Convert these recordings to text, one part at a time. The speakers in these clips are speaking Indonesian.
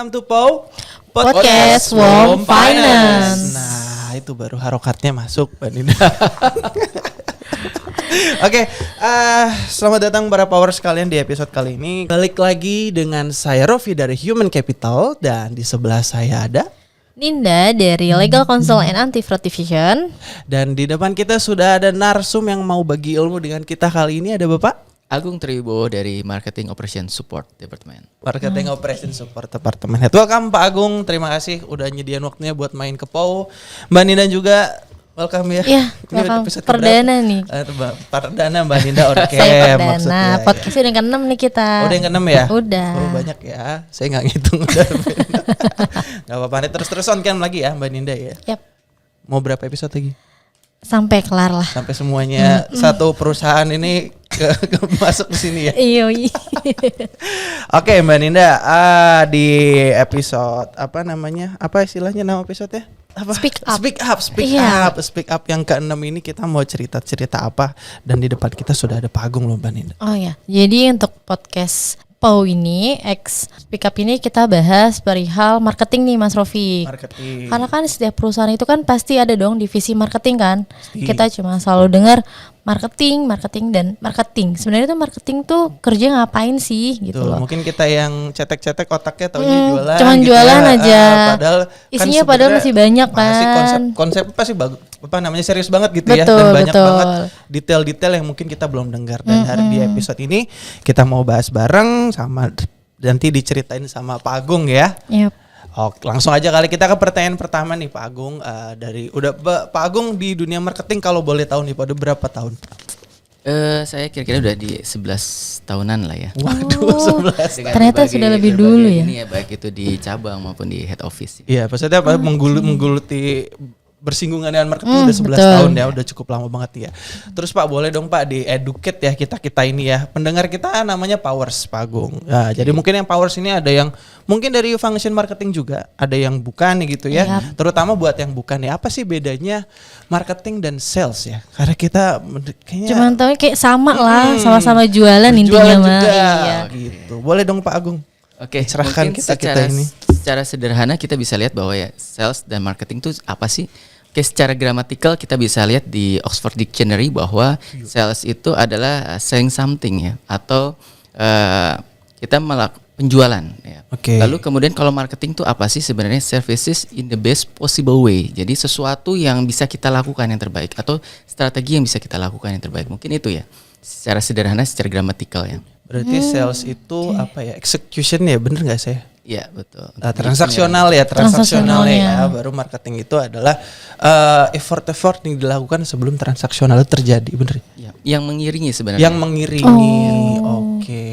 welcome to Podcast Warm Finance. Nah, itu baru harokatnya masuk, Mbak Ninda. Oke, selamat datang para powers kalian di episode kali ini. Balik lagi dengan saya Rofi dari Human Capital dan di sebelah saya ada Ninda dari Legal Counsel and Anti-Fraud Division. Dan di depan kita sudah ada narsum yang mau bagi ilmu dengan kita kali ini. Ada Bapak Agung Triwibowo dari Marketing Operation Support Department. Marketing Operation Support Department. Welcome Pak Agung, terima kasih udah nyediain waktunya buat main ke POW. Mbak Ninda juga welcome ya. Iya, Ini welcome. episode Perdana nih. Perdana Mbak Ninda on cam Saya perdana. maksudnya. Podcast udah yang ke-6 nih kita. Udah yang ke-6 ya? Udah. Oh, banyak ya. Saya nggak ngitung udah. Gak apa-apa nih, terus on cam lagi ya Mbak Ninda ya. Yap. Mau berapa episode lagi? Sampai kelar lah. Sampai semuanya satu perusahaan ini masuk ke sini ya. Iya. Oke Mbak Ninda, di episode apa namanya? Apa istilahnya nama episode-nya? Apa? Speak up yang ke-6 ini kita mau cerita apa, dan di depan kita sudah ada Pak Agung loh Mbak Ninda. Oh ya. Jadi untuk podcast POW ini, Speak Up ini kita bahas perihal marketing nih Mas Rofi. Marketing. Karena kan setiap perusahaan itu kan pasti ada dong divisi marketing kan. Pasti. Kita cuma selalu dengar marketing. Sebenarnya tuh marketing tuh kerja ngapain sih gitu Tuh, loh. mungkin kita yang cetek-cetek otaknya taunya jualan. Cuman gitu jualan ya. aja. Padahal Isinya kan padahal sebenarnya masih banyak masih kan. konsep pasti bagus. Apa namanya serius banget gitu ya, Betul, dan banyak betul. banget detail-detail yang mungkin kita belum dengar. Dan hari di episode ini kita mau bahas bareng sama, nanti diceritain sama Pak Agung ya. Yep. Oke, langsung aja kali kita ke pertanyaan pertama nih Pak Agung. Pak Agung di dunia marketing kalau boleh tahu nih, pada berapa tahun? Saya kira-kira udah di 11 tahunan lah ya. Waduh, 11. Dengan Ternyata sudah lebih dulu ya. Ini ya, baik itu di cabang maupun di head office. Iya, maksudnya apa, menggeluti bersinggungan dengan marketing udah 11 betul. tahun ya, udah cukup lama banget ya. Terus Pak, boleh dong Pak di-educate ya kita ini ya. Pendengar kita namanya Powers, Pak Agung. Nah, jadi mungkin yang Powers ini ada yang mungkin dari function marketing juga, ada yang bukan gitu ya. Yap. Terutama buat yang bukan ya, apa sih bedanya marketing dan sales ya? Karena kita kayaknya Cuman tahu kayak sama lah, sama-sama jualan intinya jualan mah. juga Iya. gitu. Boleh dong Pak Agung. Oke, Cerahkan mungkin kita ini. Secara sederhana kita bisa lihat bahwa ya sales dan marketing itu apa sih? Oke, secara gramatikal kita bisa lihat di Oxford Dictionary bahwa sales itu adalah selling something ya, atau kita penjualan ya. Oke. Lalu kemudian kalau marketing itu apa sih sebenarnya? Services in the best possible way. Jadi sesuatu yang bisa kita lakukan yang terbaik, atau strategi yang bisa kita lakukan yang terbaik. Mungkin itu ya. Secara sederhana, secara gramatikal ya. Berarti sales itu apa ya? Execution ya, bener nggak saya? Iya, betul. Transaksional ya. Baru marketing itu adalah effort yang dilakukan sebelum transaksional itu terjadi, bener? Ya, yang mengiringi sebenarnya. Yang mengiringi. Oke.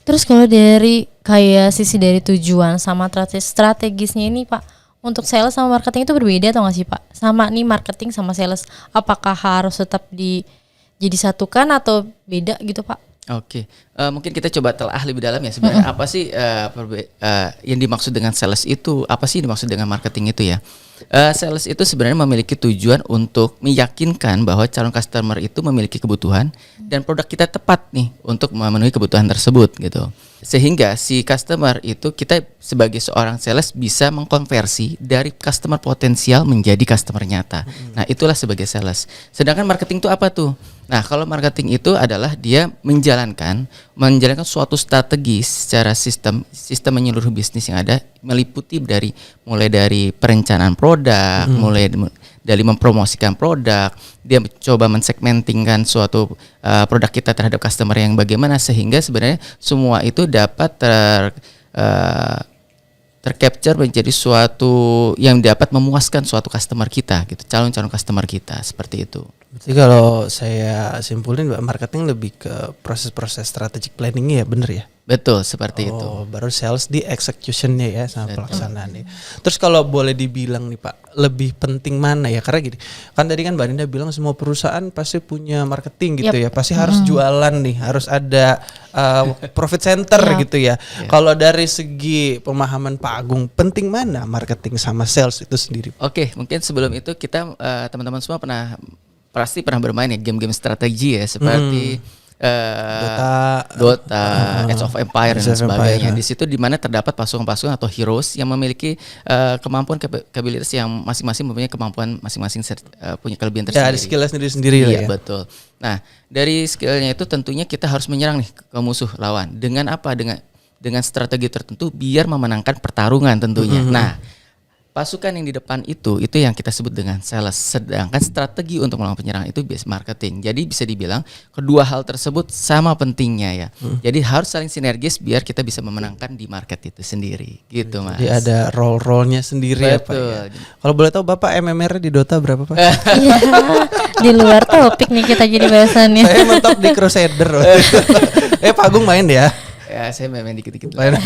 Terus kalau dari kayak sisi dari tujuan sama strategisnya ini Pak, untuk sales sama marketing itu berbeda atau nggak sih Pak? Sama nih marketing sama sales, apakah harus tetap jadi satukan atau beda gitu Pak? Oke, mungkin kita coba telah lebih dalam ya sebenarnya apa sih yang dimaksud dengan sales itu, apa sih yang dimaksud dengan marketing itu ya. Sales itu sebenarnya memiliki tujuan untuk meyakinkan bahwa calon customer itu memiliki kebutuhan dan produk kita tepat nih untuk memenuhi kebutuhan tersebut gitu. Sehingga si customer itu, kita sebagai seorang sales bisa mengkonversi dari customer potensial menjadi customer nyata. Nah, itulah sebagai sales. Sedangkan marketing itu apa tuh? Nah, kalau marketing itu adalah dia menjalankan suatu strategi secara sistem menyeluruh bisnis yang ada, meliputi mulai dari perencanaan produk, mulai dari mempromosikan produk, dia coba mensegmentingkan suatu produk kita terhadap customer yang bagaimana, sehingga sebenarnya semua itu dapat tercapture menjadi suatu yang dapat memuaskan suatu customer kita gitu, calon-calon customer kita, seperti itu. Berarti kalau saya simpulin, marketing lebih ke proses-proses strategic planning ya, bener ya? Betul, seperti itu. Baru sales di executionnya ya, sama pelaksanaannya. Terus kalau boleh dibilang nih Pak, lebih penting mana ya? Karena gini, kan tadi kan Mbak Ninda bilang semua perusahaan pasti punya marketing gitu ya, pasti harus jualan nih, harus ada profit center gitu ya. Kalau dari segi pemahaman Pak Agung, penting mana marketing sama sales itu sendiri? Oke, mungkin sebelum itu kita teman-teman semua pasti pernah bermain ya game-game strategi ya, seperti Dota, Age of Empire Age dan of sebagainya. Empire. Di situ di mana terdapat pasukan-pasukan atau heroes yang memiliki kemampuan kapabilitas yang masing-masing mempunyai kemampuan masing-masing punya kelebihan Ya, ada tersendiri. skillnya sendiri-sendiri lah Iya ya. betul. Nah dari skillnya itu tentunya kita harus menyerang nih ke musuh lawan dengan apa? Dengan strategi tertentu biar memenangkan pertarungan tentunya. Nah pasukan yang di depan itu yang kita sebut dengan sales. Sedangkan strategi untuk melawan penyerang itu biasa marketing. Jadi bisa dibilang kedua hal tersebut sama pentingnya ya. Jadi harus saling sinergis biar kita bisa memenangkan di market itu sendiri. Gitu Mas. Jadi ada role-role-nya sendiri ya Pak ya. Betul. Kalau boleh tahu Bapak MMR di Dota berapa Pak? Iya, di luar topik nih kita jadi bahasannya. Saya mentok di Crusader. Pak Agung main ya? Ya saya main dikit-dikit. Main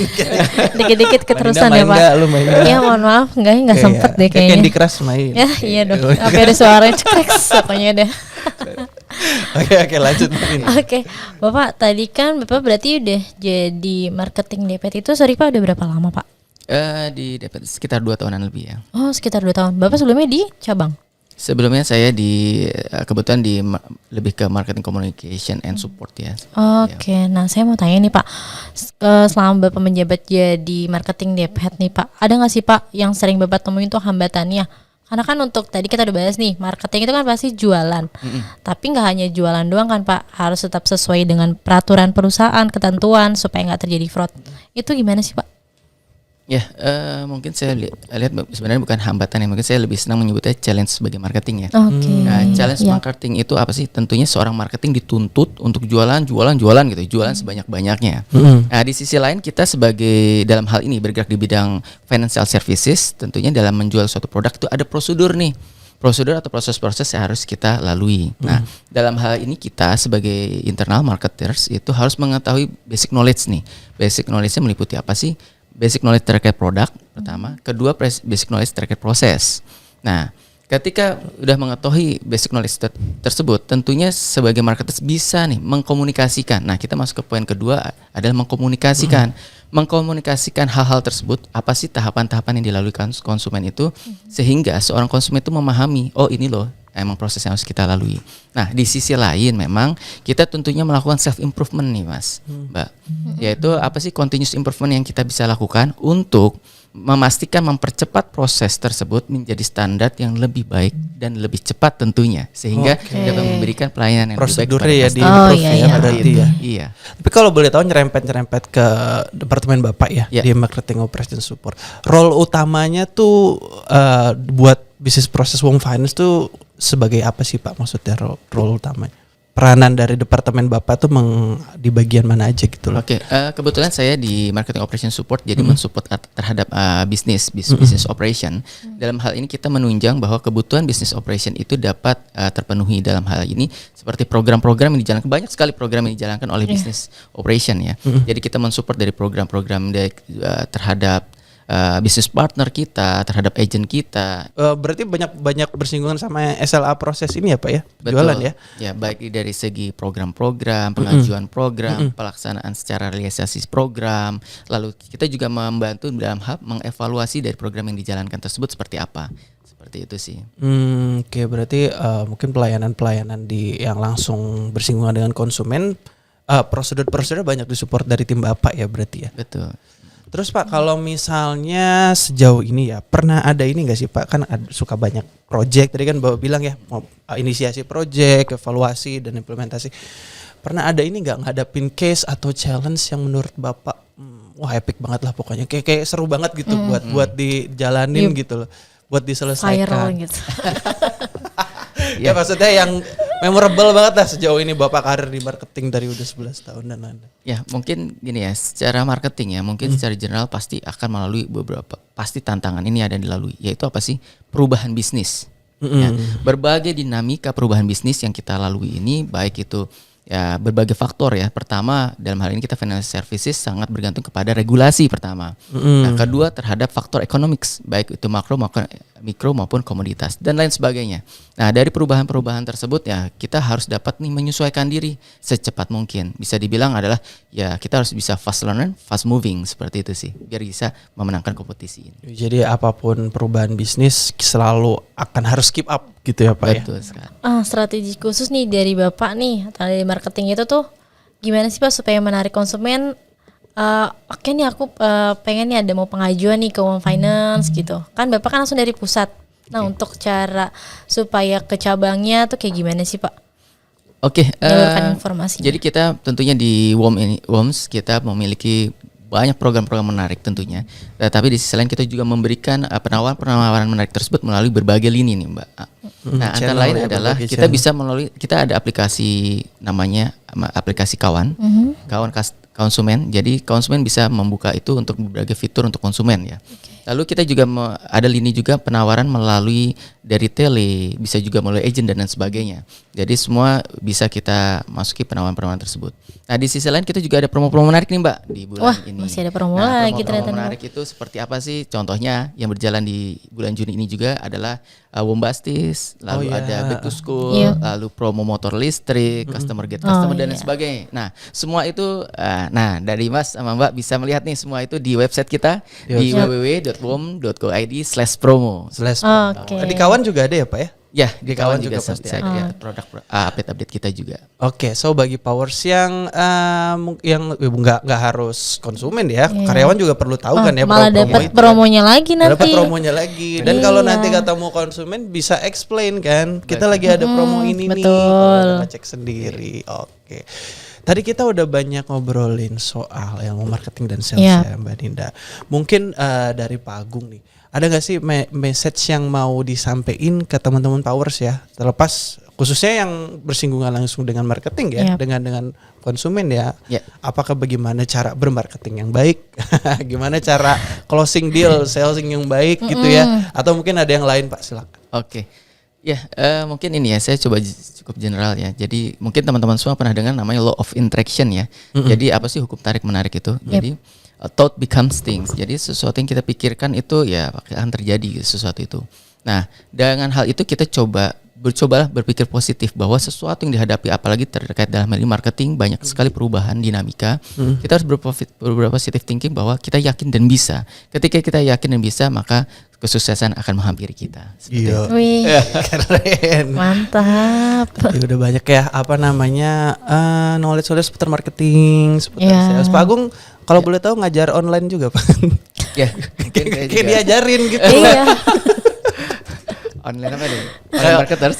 Dikit-dikit keterusan main ya Pak. nggak, lu main nggak? Ya mohon maaf, nggak sempet deh Kayak kayaknya. Candy Crush main. Ya iya dong. Apa ada suaranya cekrek pokoknya deh. Oke lanjut main. Oke, Bapak tadi kan Bapak berarti udah jadi marketing DPT itu sorry Pak udah berapa lama Pak? Di DP sekitar 2 tahunan lebih ya. Oh sekitar 2 tahun. Bapak sebelumnya di cabang? Sebelumnya saya kebetulan lebih ke marketing communication and support ya. Oke, nah saya mau tanya nih Pak, selama Bapak menjabat jadi marketing DPT nih Pak, ada nggak sih Pak yang sering Bapak temuin tuh hambatannya? Karena kan untuk tadi kita udah bahas nih, marketing itu kan pasti jualan, tapi nggak hanya jualan doang kan Pak, harus tetap sesuai dengan peraturan perusahaan, ketentuan supaya nggak terjadi fraud. Itu gimana sih Pak? Ya, mungkin saya lihat sebenarnya bukan hambatan ya, mungkin saya lebih senang menyebutnya challenge sebagai marketing ya. Oke. Nah, challenge Ya. marketing itu apa sih? Tentunya seorang marketing dituntut untuk jualan gitu, jualan sebanyak-banyaknya. Nah, di sisi lain kita sebagai dalam hal ini bergerak di bidang financial services, tentunya dalam menjual suatu produk itu ada prosedur nih. Prosedur atau proses-proses yang harus kita lalui. Nah, dalam hal ini kita sebagai internal marketers itu harus mengetahui basic knowledge nih. Basic knowledge-nya meliputi apa sih? Basic knowledge terkait produk pertama, kedua basic knowledge terkait proses. Nah, ketika udah mengetahui basic knowledge tersebut, tentunya sebagai marketers bisa nih mengkomunikasikan. Nah, kita masuk ke poin kedua adalah mengkomunikasikan. Mengkomunikasikan hal-hal tersebut, apa sih tahapan-tahapan yang dilalui konsumen itu sehingga seorang konsumen itu memahami, oh ini loh emang proses yang harus kita lalui. Nah, di sisi lain memang kita tentunya melakukan self improvement nih, Mas, Mbak. Yaitu apa sih continuous improvement yang kita bisa lakukan untuk memastikan mempercepat proses tersebut menjadi standar yang lebih baik dan lebih cepat tentunya sehingga dapat memberikan pelayanan yang Prosedurnya ya lebih baik di kepada Oh, improve iya, ya iya. berarti ya. Iya. Tapi kalau boleh tahu nyerempet ke departemen Bapak ya, Ya. di marketing operation support. Role utamanya tuh buat bisnis proses Wong Finance tuh sebagai apa sih Pak maksudnya role utamanya? Peranan dari departemen Bapak tuh di bagian mana aja gitu loh. Oke, kebetulan saya di marketing operation support jadi mensupport terhadap bisnis operation. Dalam hal ini kita menunjang bahwa kebutuhan bisnis operation itu dapat terpenuhi dalam hal ini seperti program-program yang dijalankan, banyak sekali program yang dijalankan oleh bisnis operation ya. Jadi kita mensupport dari program-program terhadap bisnis partner kita, terhadap agent kita. Berarti banyak bersinggungan sama SLA proses ini ya Pak ya? Betul. Jualan ya? Ya, baik dari segi program-program, pengajuan program, pelaksanaan secara realisasi program, lalu kita juga membantu dalam hal mengevaluasi dari program yang dijalankan tersebut seperti apa. Seperti itu sih. Oke, berarti mungkin pelayanan yang langsung bersinggungan dengan konsumen, prosedur-prosedur banyak disupport dari tim Bapak ya berarti ya? Betul. Terus Pak, kalau misalnya sejauh ini ya, pernah ada ini nggak sih Pak? Kan suka banyak project, tadi kan Bapak bilang ya, mau inisiasi project, evaluasi dan implementasi. Pernah ada ini nggak ngadapin case atau challenge yang menurut Bapak, wah epic banget lah pokoknya, kayak seru banget gitu buat dijalanin gitu loh, buat diselesaikan. Viral gitu. Ya maksudnya yang memorable banget lah sejauh ini Bapak karir di marketing dari udah 11 tahun dan lain-lain. Ya mungkin gini ya, secara marketing ya mungkin secara general pasti akan melalui beberapa pasti tantangan ini ada yang dilalui, yaitu apa sih? Perubahan bisnis. Ya, berbagai dinamika perubahan bisnis yang kita lalui ini baik itu ya berbagai faktor ya. Pertama dalam hal ini kita financial services sangat bergantung kepada regulasi pertama. Nah, kedua terhadap faktor economics baik itu mikro maupun komoditas dan lain sebagainya. Nah, dari perubahan-perubahan tersebut ya kita harus dapat nih menyesuaikan diri secepat mungkin. Bisa dibilang adalah ya kita harus bisa fast learner, fast moving seperti itu sih biar bisa memenangkan kompetisi ini. Jadi apapun perubahan bisnis selalu akan harus keep up gitu ya Pak ya. Betul sekali. Strategi khusus nih dari Bapak nih dari marketing itu tuh gimana sih Pak supaya menarik konsumen? Oke nih aku pengen nih ada mau pengajuan nih ke Home Finance gitu. Kan Bapak kan langsung dari pusat. Nah untuk cara supaya ke cabangnya tuh kayak gimana sih Pak? Oke, Menyalurkan informasinya. jadi kita tentunya di WOMS kita memiliki banyak program-program menarik tentunya. Tapi di sisi lain kita juga memberikan penawaran menarik tersebut melalui berbagai lini nih Mbak. Nah antara channel lain ya, adalah berbagai kita channel. bisa melalui, kita ada aplikasi namanya aplikasi kawan, kawan konsumen. Jadi konsumen bisa membuka itu untuk berbagai fitur untuk konsumen ya. Lalu kita juga ada lini juga penawaran melalui dari tele, bisa juga melalui agent dan lain sebagainya. Jadi semua bisa kita masuki penawaran-penawaran tersebut. Nah di sisi lain kita juga ada promo-promo menarik nih Mbak di bulan Wah, ini. masih ada promo lagi ternyata. Promo menarik itu seperti apa sih? Contohnya yang berjalan di bulan Juni ini juga adalah Wombastis, lalu ada Back to School, Iya. lalu promo motor listrik, customer get customer dan lain sebagainya. Nah semua itu, nah dari Mas sama Mbak bisa melihat nih semua itu di website kita di www.wom.co.id/promo. Oke. Di kawan juga ada ya Pak ya? Ya, Di di kawan kawan juga juga pasti bisa ada. lihat produk update kita juga. Oke, so bagi powers yang nggak harus konsumen ya, karyawan juga perlu tahu kan ya Malah promo dapat itu. promonya lagi nanti. Dapat promonya lagi. Dan kalau Iya. nanti ketemu konsumen bisa explain kan, kita lagi ada promo ini nih. betul. Ngecek sendiri. Oke. Tadi kita udah banyak ngobrolin soal yang marketing dan sales Iya. ya Mbak Dinda. Mungkin dari Pak Agung nih, ada gak sih message yang mau disampaikan ke teman-teman powers ya, terlepas khususnya yang bersinggungan langsung dengan marketing ya, Yap. dengan konsumen ya. Ya. Apakah bagaimana cara bermarketing yang baik, gimana cara closing deal, salesing yang baik gitu ya, atau mungkin ada yang lain Pak, silakan. Oke. Ya, mungkin ini ya saya coba cukup general ya. Jadi mungkin teman-teman semua pernah dengar namanya law of interaction ya. Jadi apa sih hukum tarik menarik itu? Jadi thought becomes things. Jadi sesuatu yang kita pikirkan itu ya akan terjadi sesuatu itu. Nah, dengan hal itu kita cobalah berpikir positif bahwa sesuatu yang dihadapi apalagi terkait dalam hal ini marketing banyak sekali perubahan dinamika. Kita harus berpikir positive thinking bahwa kita yakin dan bisa. Ketika kita yakin dan bisa, maka kesuksesan akan menghampiri kita. Seperti itu. Wih, Keren. mantap. Tapi udah banyak ya knowledge seputar marketing, seputar Iya. sales. Pak Agung kalau boleh tahu ngajar online juga Pak. Ya, mungkin saya Kayak juga diajarin gitu. Iya. online apa nih? Online marketers.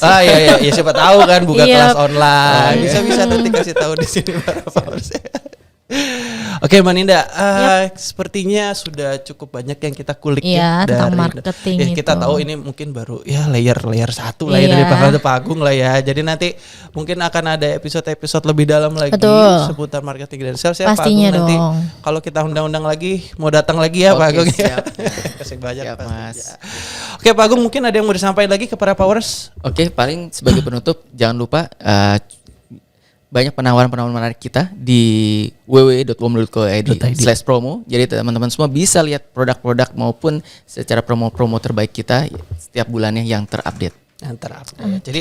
Iya, siapa tahu kan buka Iya. kelas online. Bisa nanti kasih tahu di sini para powers. Oke Mbak Ninda, sepertinya sudah cukup banyak yang kita kulik Iya, ya tentang dari marketing kita itu. tahu ini mungkin baru ya layer 1 lah ya dari Iya. Pak Agung lah ya. Jadi nanti mungkin akan ada episode lebih dalam lagi Betul. seputar marketing dan sales ya Pak Pastinya Agung. Nanti dong. kalau kita undang-undang lagi mau datang lagi ya Pak Oke, Agung ya. siap. Kasih banyak Siap, pastinya. Mas. Oke Pak Agung, mungkin ada yang mau disampaikan lagi kepada powers? Oke, paling sebagai penutup jangan lupa banyak penawaran-penawaran menarik kita di www.wom.co.id/promo. Jadi teman-teman semua bisa lihat produk-produk maupun secara promo-promo terbaik kita setiap bulannya yang terupdate. Yang terupdate. Jadi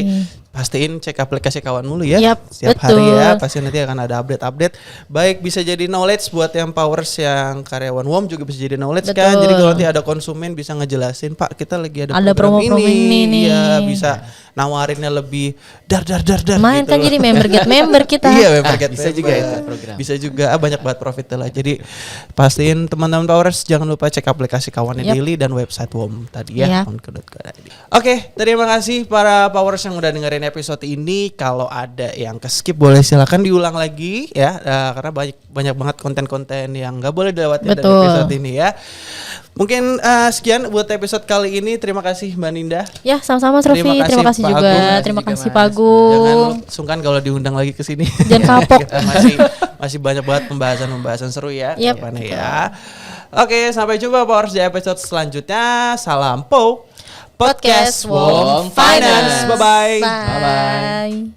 pastiin cek aplikasi kawan mulu ya. Yap, Setiap betul. hari ya, pasti nanti akan ada update-update. Baik bisa jadi knowledge buat yang powers yang karyawan WOM juga bisa jadi knowledge kan. Betul. Jadi kalau nanti ada konsumen bisa ngejelasin, Pak kita lagi ada program promo-promo ini nih. Iya, bisa nawarinnya lebih dar Main gitu kan loh. jadi member kita. Iya, member get bisa member. juga itu program. Bisa juga banyak banget profitnya lah. Jadi pastiin teman-teman powers jangan lupa cek aplikasi kawannya Yap. daily dan website WOM tadi ya. Yap. onco.co.id. Oke, terima kasih para powers yang udah dengerin episode ini. Kalau ada yang ke-skip boleh silakan diulang lagi ya. Karena banyak banget konten-konten yang nggak boleh dilewati dari Betul. episode ini ya. Mungkin sekian buat episode kali ini. Terima kasih Mbak Ninda. Ya, sama-sama Mas Rofi. Terima kasih Pak juga. Agung. Terima juga, kasih Mas. Pak Agung. Jangan sungkan kalau diundang lagi ke sini. Jangan kapok. Kita masih banyak banget pembahasan seru ya. Yap. Depannya ya. Oke, sampai jumpa powers di episode selanjutnya. Salam Po. Podcast WOM Finance. Bye-bye. Bye.